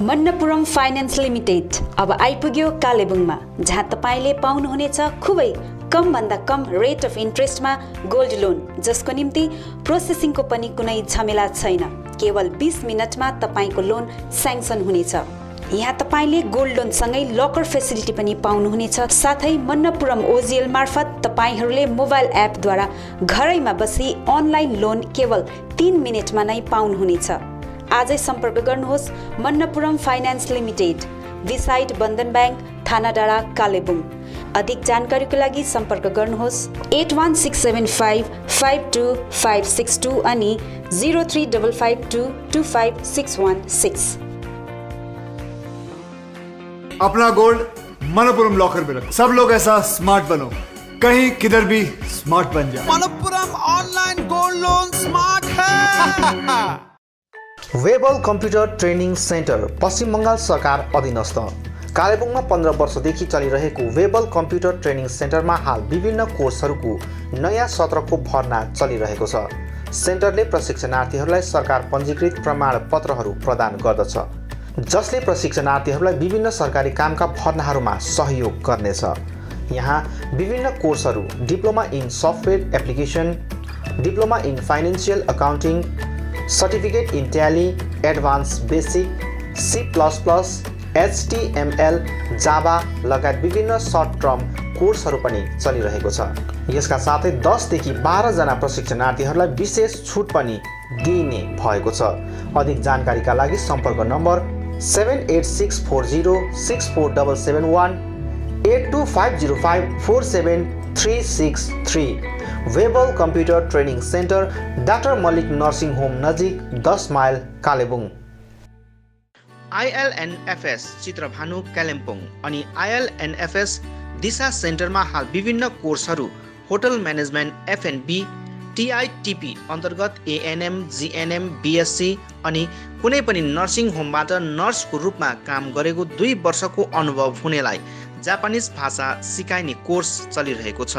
Manappuram finance limited अब आइपुग्यो कालेबुङमा, जहाँ तपाईले पाउनुहुनेछ खुबै कम भन्दा कम रेट अफ इन्ट्रेस्टमा गोल्ड लोन, जसको निम्ति प्रोसेसिङको पनि कुनै झमेला छैन। केवल 20 मिनटमा तपाईको लोन स्याङ्सन हुनेछ। यहाँ तपाईले गोल्ड लोन सँगै लकर फेसिलिटी पनि पाउनुहुनेछ। साथै मन्नपुरम ओजिएल मार्फत तपाईहरूले मोबाइल एपद्वारा घरैमा बसी अनलाइन लोन केवल 3 मिनेटमा नै पाउनुहुनेछ। आजै सम्पर्क गर्नुहोस् मन्नपुरम फाइनान्स लिमिटेड, बिसाइड बन्धन ब्याङ्क, थाना डाँडा, कालेबुङ। अधिक जानकारीको लागि सम्पर्क गर्नुहोस् 8167552562 अनि 0355225616। अपना गोल्ड मनपुरम लॉकर में रखो। सब लोग ऐसा स्मार्ट बनो, कहीं किधर भी स्मार्ट बन जाओ। Manappuram online gold loan smart है। वेबल कम्प्युटर ट्रेनिङ सेन्टर पश्चिम बङ्गाल सरकार अधीनस्थ कालेबुङमा 15 वर्षदेखि चलिरहेको वेबल कम्प्युटर ट्रेनिङ सेन्टरमा हाल विभिन्न कोर्सहरूको नयाँ सत्रको भर्ना चलिरहेको छ। सेन्टरले प्रशिक्षणार्थीहरूलाई सरकार पञ्जीकृत प्रमाणपत्रहरू प्रदान गर्दछ, जसले प्रशिक्षणार्थीहरूलाई विभिन्न सरकारी कामका भर्नाहरूमा सहयोग गर्नेछ। यहाँ विभिन्न कोर्सहरू diploma in software application, diploma in financial accounting, certificate in tally, advance basic, C++, HTML, Java लगायत विभिन्न सर्ट टर्म कोर्सहरू पनि चलिरहेको छ। यसका साथै 10 देखि 12 जना प्रशिक्षणार्थीहरूलाई विशेष छुट पनि दिइने भएको छ। अधिक जानकारीका लागि सम्पर्क number 7864064771 8250547363। Webel computer training centre doctor Mallick nursing home नजिक 10 माइल कालेबुङ। ILNFS चित्रभानु कालिम्पोङ अनि ILNFS दिशा सेन्टरमा हाल विभिन्न कोर्सहरू होटल म्यानेजमेन्ट FNB, TITP अन्तर्गत ANM, GNM, BSc अनि कुनै पनि नर्सिङ होमबाट नर्सको रूपमा काम गरेको 2 वर्षको अनुभव हुनेलाई जापानिज भाषा सिकाइने कोर्स चलिरहेको छ।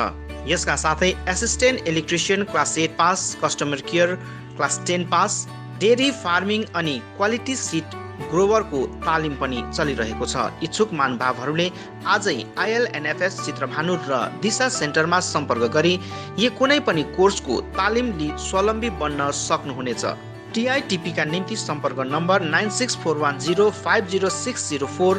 यसका साथै assistant electrician class 8 pass, customer care class 10 pass, dairy farming अनि क्वालिटी सिट ग्रोवरको तालिम पनि चलिरहेको छ। इच्छुक महानुभावहरूले आजै ILNFS चित्रभानु र दिशा सेन्टरमा सम्पर्क गरी यो कुनै पनि कोर्सको तालिम लिई स्वावलम्बी बन्न सक्नुहुनेछ। TITP का निम्ति सम्पर्क नम्बर 9641050604,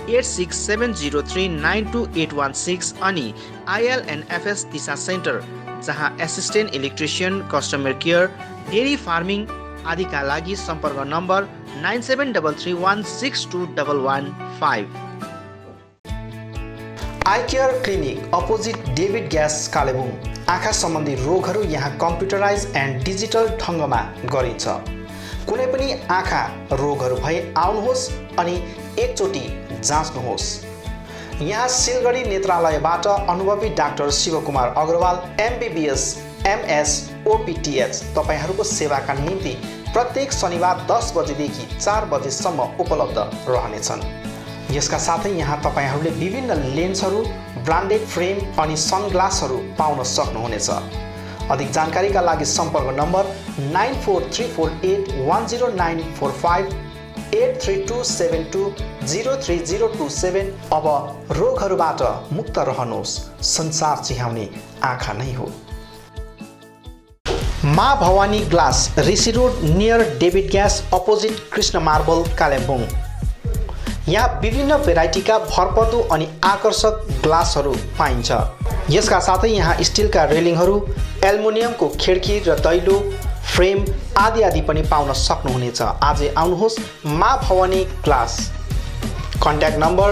8670392816 अनि ILNFS दिशा सेन्टर जहाँ assistant electrician, customer care, dairy farming आदिका लागि सम्पर्क number 9733162115। I care clinic opposite David gas Kalimpong. आँखा सम्बन्धी रोगहरू यहाँ कम्प्युटराइज एन्ड डिजिटल ढङ्गमा गरिन्छ। कुनै पनि आँखा रोगहरू भए आउनुहोस् अनि एकचोटि जाँच्नुहोस्। यहाँ सिलगढी नेत्रालयबाट अनुभवी doctor Shivkumar Agrawal MBBS MS OPTH तपाईहरूको सेवाका निम्ति प्रत्येक शनिबार 10 बजेदेखि 4 बजेसम्म उपलब्ध रहनेछन्। यसका साथै यहाँ तपाईहरूले विभिन्न लेन्सहरू, ब्रान्डेड फ्रेम अनि सनग्लासहरू पाउन सक्नुहुनेछ। अधिक जानकारीका लागि सम्पर्क नम्बर 9434810945, 8327203027। अब रोगहरूबाट मुक्त रहनुहोस्, संसार चिहाउने आँखा नै हो। Maa Bhavani glass, Rishi road near David gas opposite Krishna marble Kalebung. यहाँ विभिन्न भेराइटीका भरपर्दो अनि आकर्षक ग्लासहरू पाइन्छ। यसका साथै यहाँ स्टिलका रेलिङहरू, एल्युमिनियमको खिड्की र दैलो, फ्रेम आदि आदि पनि पाउन सक्नुहुनेछ। आजै आउनुहोस् मा भवानी क्लास। कन्ट्याक्ट नम्बर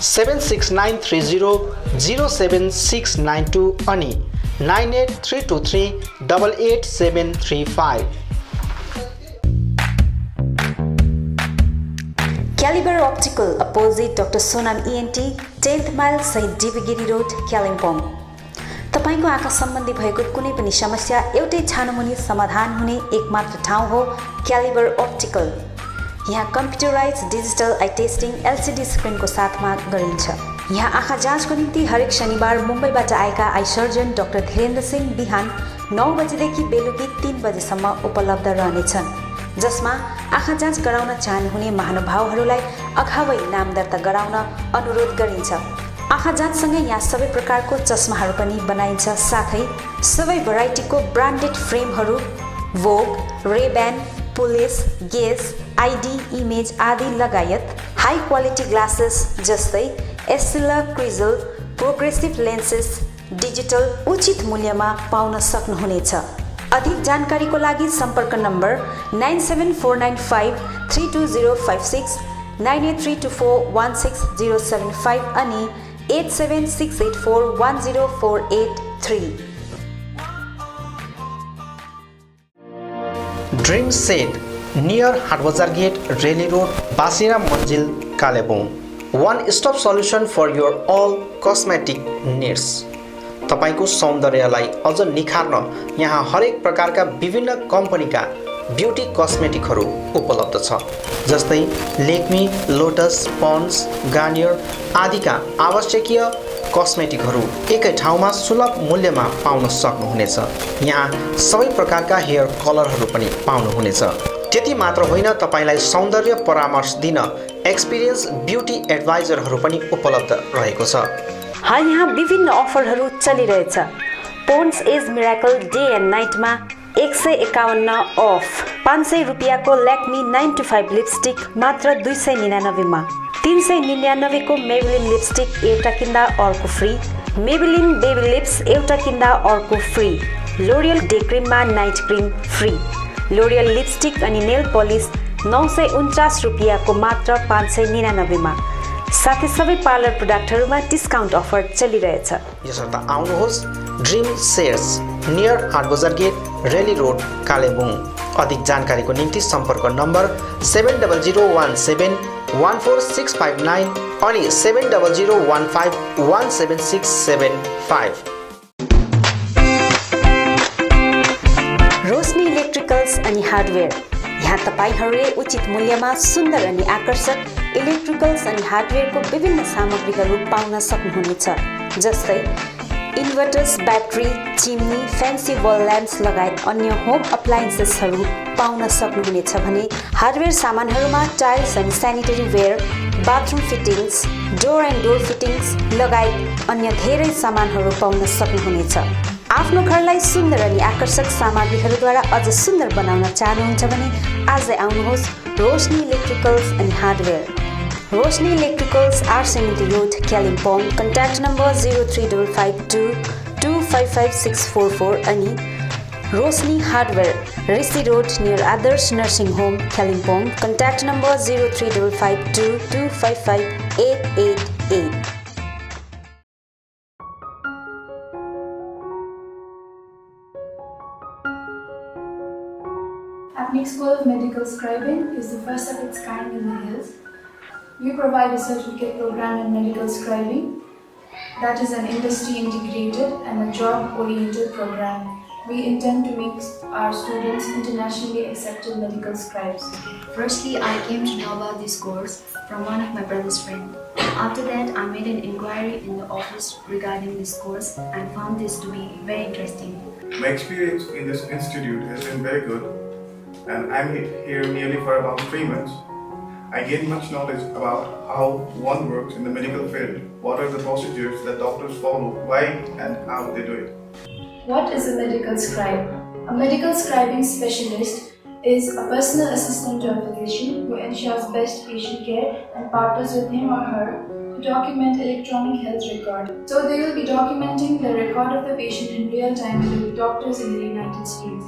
7693007692 अनि 9832388735। Calibre optical opposite doctor Sonam ENT 10th mile सहित डिबीगिरी रोड कालिम्पोङ। तपाईको आँखा सम्बन्धी भएको कुनै पनि समस्या एउटै छानोमुनि समाधान हुने एकमात्र ठाउँ हो क्यालिबर अप्टिकल। यहाँ computerise digital eye testing LCD स्क्रिनको साथमा गरिन्छ। यहाँ आँखा जाँचको निम्ति हरेक शनिबार मुम्बईबाट आएका eye surgeon doctor Dhirendra Singh बिहान 9 बजेदेखि बेलुकी 3 बजेसम्म उपलब्ध रहनेछन्, जसमा आँखा जाँच गराउन चाहनुहुने महानुभावहरूलाई अगावै नाम दर्ता गराउन अनुरोध गरिन्छ। आँखा जाँचसँगै यहाँ सबै प्रकारको चस्माहरू पनि बनाइन्छ, साथै सबै भेराइटीको ब्रान्डेड फ्रेमहरू भोग, रेब्यान, पुलिस, गेज, ID, इमेज आदि लगायत हाई क्वालिटी ग्लासेस जस्तै एस्सिला, क्रिजल, प्रोग्रेसिभ लेन्सेस डिजिटल उचित मूल्यमा पाउन सक्नुहुनेछ। अधिक जानकारीको लागि सम्पर्क नम्बर 9749532056, 9832416075 अनि 8768410483। Dream set near हाटबजार get, Reli road, बासिरा Manjil, Kalimpong. One stop solution for your all cosmetic needs। तपाईको सौन्दर्यलाई अझ निखार्न यहाँ हरेक प्रकारका विभिन्न कम्पनीका ब्युटी कस्मेटिकहरू उपलब्ध छ, जस्तै लेक्मी, लोटस, पन्ड्स, गार्नियर आदिका आवश्यकीय कस्मेटिकहरू एकै ठाउँमा सुलभ मूल्यमा पाउन सक्नुहुनेछ। यहाँ सबै प्रकारका हेयर कलरहरू पनि पाउनुहुनेछ। त्यति मात्र होइन, तपाईलाई सौन्दर्य परामर्श दिन एक्सपिरियन्स ब्युटी एडभाइजरहरू पनि उपलब्ध रहेको छ। हाल यहाँ विभिन्न अफरहरू चलिरहेछ। Pond's age miracle day and नाइटमा 151 अफ, 500 रुपियाँको ल्याक्मी 9 to 5 लिपस्टिक मात्र 299 मा, 399 को मेबेलिन लिपस्टिक एउटा किन्दा अर्को फ्री, मेबेलिन बेबी लिप्स एउटा किन्दा अर्को फ्री, लोरियल डे क्रिममा night cream free, L'Oreal lipstick अनि नेल पलिस 949 रुपियाँको मात्र 599 मा, साथै सबै पार्लर प्रोडक्टहरूमा डिस्काउन्ट अफर चलिरहेछ। यसर्थ आउनुहोस् ड्रिम सेयर्स नियर हाटबजार गेट, रेली रोड, कालेबुङ। अधिक जानकारीको निम्ति सम्पर्क नम्बर 7001714659 अनि 7001517675। रोशनी इलेक्ट्रिकल्स अनि हार्डवेयर। यहाँ तपाईहरूले उचित मूल्यमा सुन्दर अनि आकर्षक इलेक्ट्रिकल्स अनि हार्डवेयरको विभिन्न सामग्रीहरू पाउन सक्नुहुनेछ, जस्तै inverters, battery, chimney, fancy wall lamps लगायत अन्य होम अप्लायन्सेसहरू पाउन सक्नुहुनेछ भने हार्डवेयर सामानहरूमा tiles and sanitary ware, bathroom fittings, door and door fittings लगायत अन्य धेरै सामानहरू पाउन सक्नुहुनेछ। आफ्नो घरलाई सुन्दर अनि आकर्षक सामग्रीहरूद्वारा अझ सुन्दर बनाउन चाहनुहुन्छ भने आजै आउनुहोस् Roshni electricals and hardware. Roshni electricals R70 road, Kalimpong. Contact number 0352255644 अनि Roshni hardware, Rishi road near Adarsh nursing home, Kalimpong. Contact number 0352255888। Apnic School of Medical Scribing is the first of its kind in the hills. We provide a certificate program in medical scribing that is an industry integrated and a job oriented program. We intend to make our students internationally accepted medical scribes. Firstly, I came to know about this course from one of my brother's friends. After that, I made an inquiry in the office regarding this course and found this to be very interesting. My experience in this institute has been very good, and I'm here nearly for about 3 months. I gained much knowledge about how one works in the medical field, what are the procedures that doctors follow, why and how they do it. What is a medical scribe? A medical scribing specialist is a personal assistant to a physician who ensures best patient care and partners with him or her to document electronic health record. So they will be documenting the record of the patient in real time with doctors in the United States.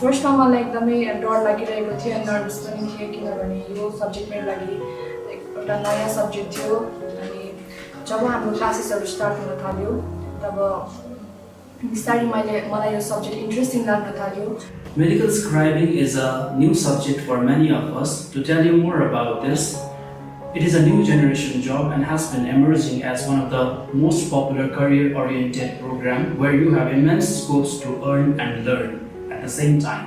फर्स्टमा मलाई एकदमै डर लागिरहेको थियो, nervous पनि थियो, किनभने यो सब्जेक्ट मेरो लागि एउटा नयाँ सब्जेक्ट थियो। अनि जब हाम्रो क्लासेसहरू स्टार्ट हुन थाल्यो तब बिस्तारै मलाई यो सब्जेक्ट इन्ट्रेस्टिङ लाग्न थाल्यो। Medical scribing is a new subject for many of us. To tell you more about this, it is a new generation job and has been emerging as one of the most popular career-oriented programs where you have immense scopes to earn and learn at the same time.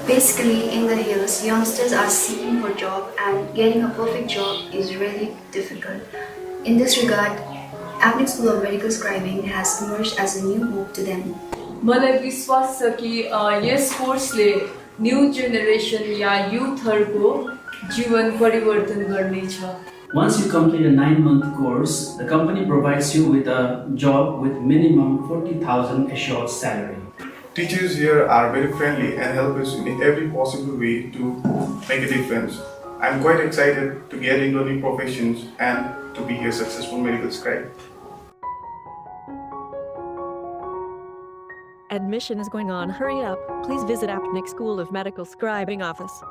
Basically, in the hills, youngsters are seeking for job and getting a perfect job is really difficult. In this regard, Apnic School of Medical Scribing has emerged as a new hope to them. मलाई विश्वास छ कि यस कोर्सले new generation या युथहरूको जीवन परिवर्तन गर्नेछ। Once you complete a 9-month course, the company provides you with a job with minimum 40,000 assured salary. Teachers here are very friendly and help us in every possible way to make a difference. I'm quite excited to get into new professions and to be a successful medical scribe. Admission is going on. Hurry up. Please visit Apnic School of Medical Scribing office.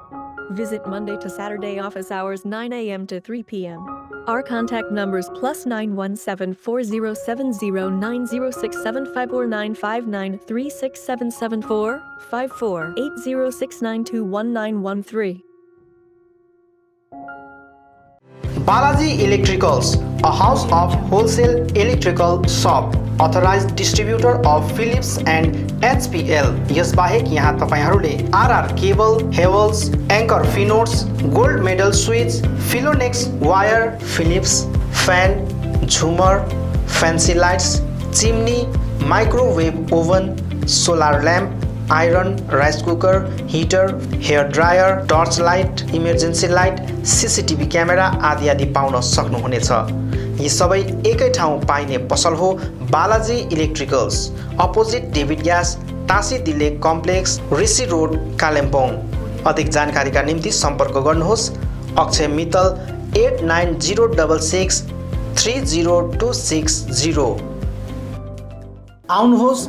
Visit Monday to Saturday office hours 9 a.m. to 3 p.m. Our contact numbers +917 407090675495936774 548069219113. Balaji Electricals, a house of wholesale electrical shop, authorized distributor of Philips and HPL. यसबाहेक यहाँ तपाईहरूले RR cable, Havells, Anchor Finotes, Gold Medal Switch, Philonex Wire, Philips fan, झुमर, fancy lights, chimney, microwave oven, solar lamp, iron, rice cooker, heater, hair dryer, torch light, emergency light, CCTV camera आदि पाउन सक्नुहुनेछ। यी सबै एकै ठाउँ पाइने पसल हो Balaji electricals, opposite David gas, Tashi Delek complex, ऋषि रोड, कालिम्पोङ। अधिक जानकारीका निम्ति सम्पर्क गर्नुहोस् अक्षय मित्तल 8906 30260। आउनुहोस्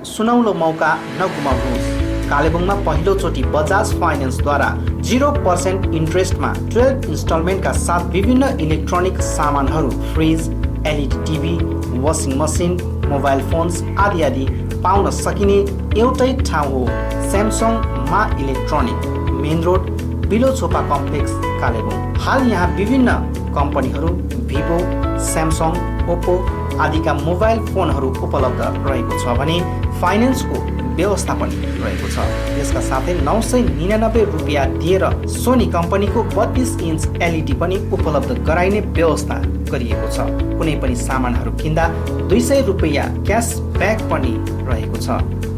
सुनौलो मौका नगुमाउनुहोस्। कालेबुङमा पहिलोचोटि बजाज फाइनेन्सद्वारा 0% इन्ट्रेस्टमा 12 इन्स्टलमेन्टका साथ विभिन्न इलेक्ट्रोनिक सामानहरू, fridge, LED TV, washing machine, mobile phones आदि पाउन सकिने एउटै ठाउँ हो Samsung Maa electronic, main road, below Chhopa complex, Kalebung. हाल यहाँ विभिन्न कम्पनीहरू भिभो, स्यामसङ, ओप्पो आदिका मोबाइल फोनहरू उपलब्ध रहेको छ भने फाइनेन्सको व्यवस्था पनि रहेको छ। यसका साथै 999 रुपियाँ दिएर सोनी कम्पनीको 32 इन्च एलइडी पनि उपलब्ध गराइने व्यवस्था गरिएको छ। कुनै पनि सामानहरू किन्दा 200 रुपियाँ क्यास ब्याक पनि रहेको छ।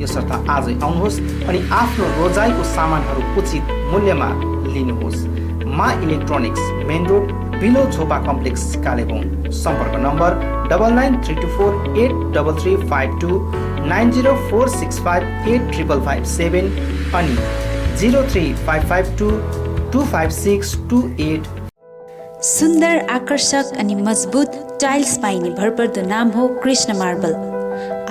यसर्थ आजै आउनुहोस् अनि आफ्नो रोजाइको सामानहरू उचित मूल्यमा लिनुहोस्। मा इलेक्ट्रोनिक्स, मेन रोड, बिलो झोपा कम्प्लेक्स, कालेबुङ। सम्पर्क नम्बर 99348335 9046585557 अनि 035522562 सुन्दर, आकर्षक अनि मजबुत टाइल्स पाइने भरपर्दो नाम हो कृष्ण मार्बल।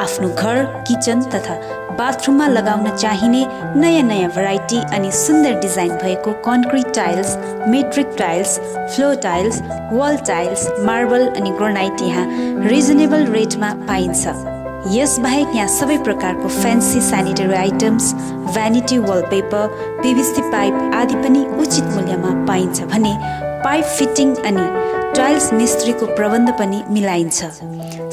आफ्नो घर, किचन तथा बाथरुममा लगाउन चाहिने नयाँ भेराइटी अनि सुन्दर डिजाइन भएको concrete tiles, metric tiles, floor tiles, wall tiles, marble अनि ग्रेनाइट यहाँ रिजनेबल रेटमा पाइन्छ। यसबाहेक यहाँ सबै प्रकारको fancy sanitary items, vanity wallpaper, PVC pipe आदि पनि उचित मूल्यमा पाइन्छ भने पाइप फिटिङ अनि टाइल्स मिस्त्रीको प्रबन्ध पनि मिलाइन्छ।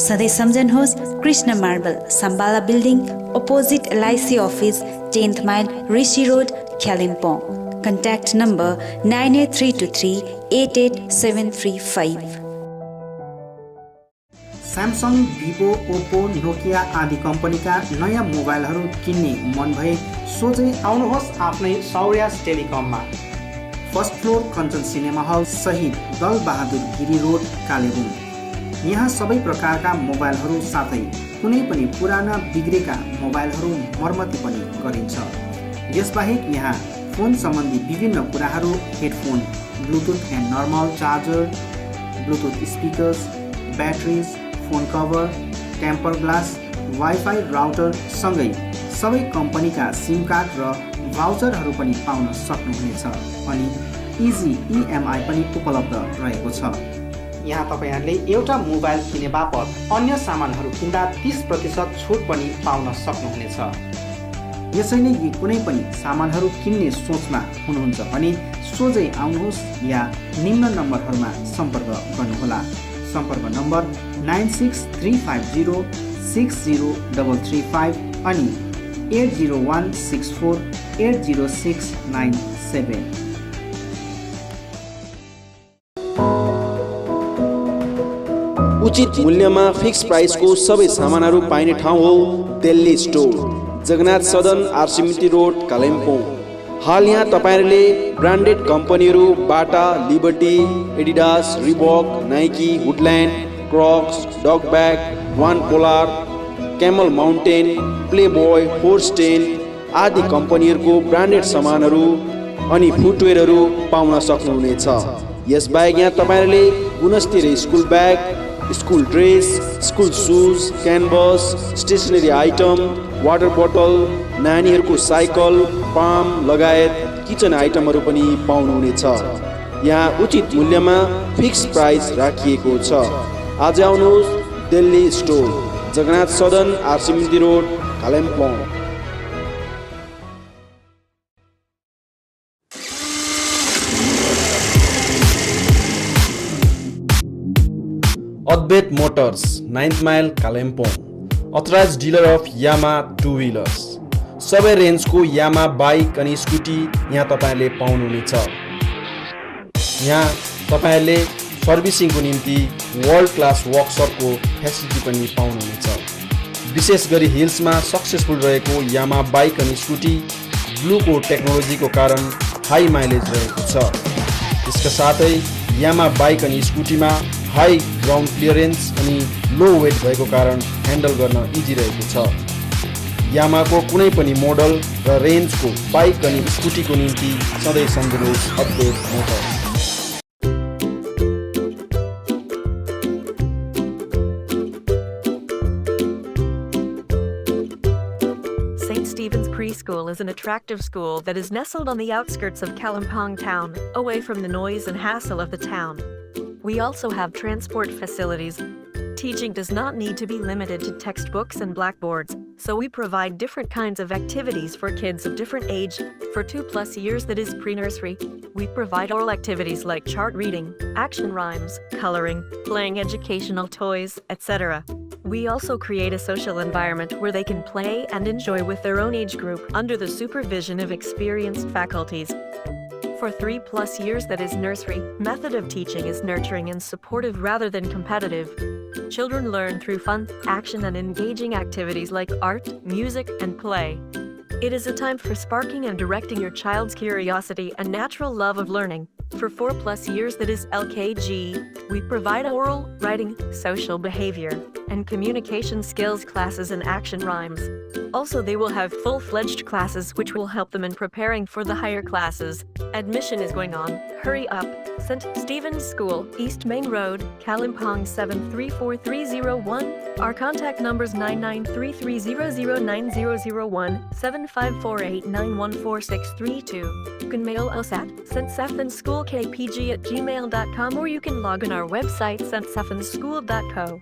सधैँ सम्झनुहोस् Krishna marble, Sambala building, opposite LIC office, 10th mile, Rishi road, Kalimpong. Contact number 9832388735। Samsung, Vivo, Oppo, Nokia आदि कम्पनीका नयाँ मोबाइलहरू किन्ने मन भए सोझै आउनुहोस् आफ्नै सौर्यास टेलिकममा। First floor Kanchan cinema hall सहित दल बहादुर गिरी रोड, कालेबुङ। यहाँ सबै प्रकारका मोबाइलहरू साथै कुनै पनि पुराना बिग्रेका मोबाइलहरू मर्मती पनि गरिन्छ। यसबाहेक यहाँ फोन सम्बन्धी विभिन्न कुराहरू, headphone, bluetooth and normal charger, bluetooth speakers, batteries, phone cover, temper glass, wifi router सँगै सबै कम्पनीका सिम कार्ड र भाउचरहरू पनि पाउन सक्नुहुनेछ अनि इजी EMI पनि उपलब्ध रहेको छ। यहाँ तपाईहरूले एउटा मोबाइल किने बापत अन्य सामानहरू किन्दा 30% छुट पनि पाउन सक्नुहुनेछ। यसैले यी कुनै पनि सामानहरू किन्ने सोचमा हुनुहुन्छ भने सोझै आउनुहोस् या निम्न नम्बरहरूमा सम्पर्क गर्नुहोला। सम्पर्क नम्बर 9635060335 अनि 8016480697। उचित मूल्यमा फिक्स प्राइसको सबै सामानहरू पाइने ठाउँ हो दिल्ली स्टोर, जगन्नाथ सदन, आरसीमिटी रोड, कालिम्पोङ। हाल यहाँ तपाईहरूले ब्रान्डेड कम्पनीहरू Bata, Liberty, Adidas, Reebok, Nike, Woodland, Crocs, dog bag, वान पोलार, कैमल माउन्टेन, प्लेबॉय, फोर्स्टेन आदि कम्पनीहरूको ब्रान्डेड सामानहरू अनि फुटवेयरहरू पाउन सक्नुहुनेछ। यसबाहेक यहाँ तपाईहरूले गुणस्तरीय school bag, school dress, school shoes, canvas, stationery item, water बोतल, नानीहरूको साइकल, पाम लगायत किचन आइटमहरू पनि पाउनुहुनेछ। यहाँ उचित मूल्यमा फिक्स प्राइस राखिएको छ। आज आउनुहोस् दिल्ली स्टोर, जगन्नाथ सदन, आरसीमिटी road, Kalimpong. Advait motors, 9th mile, Kalimpong. Authorised dealer of Yamaha two wheelers. सबै रेन्जको यामा बाइक अनि स्कुटी यहाँ तपाईँहरूले पाउनुहुनेछ। यहाँ तपाईँहरूले सर्भिसिङको निम्ति वर्ल्ड क्लास वर्कसपको फेसिलिटी पनि पाउनुहुनेछ। विशेष गरी हिल्समा सक्सेसफुल रहेको यामा बाइक अनि स्कुटी ब्लूको टेक्नोलोजीको कारण हाई माइलेज रहेको छ। यसका साथै यामा बाइक अनि स्कुटीमा हाई ग्राउन्ड क्लियरेन्स अनि लो वेट भएको कारण ह्यान्डल गर्न इजी रहेको छ। यामाको कुनै पनि मोडल र रेन्जको बाइक अनि स्कुटीको निम्ति सधैँ सम्झनुहोस् अद्वैत Motors. St. Stephen's Preschool is an attractive school that is nestled on the outskirts of Kalimpong town, away from the noise and hassle of the town. We also have transport facilities. Teaching does not need to be limited to textbooks and blackboards, so we provide different kinds of activities for kids of different age. For 2+ years, that is pre-nursery, we provide oral activities like chart reading, action rhymes, coloring, playing educational toys, etc. We also create a social environment where they can play and enjoy with their own age group under the supervision of experienced faculties. For 3+ years, that is nursery, method of teaching is nurturing and supportive rather than competitive. Children learn through fun, action and engaging activities like art, music and play. It is a time for sparking and directing your child's curiosity and natural love of learning. For 4+ years, that is LKG, we provide oral, writing, social behavior, and communication skills classes and action rhymes. Also, they will have full-fledged classes which will help them in preparing for the higher classes. Admission is going on. Hurry up. St. Stephen's School, East Main Road, Kalimpong 734301. Our contact numbers 9933009001, 7548914632. You can mail us at ststephensschoolkpg@gmail.com or you can log on our website ststephensschool.co.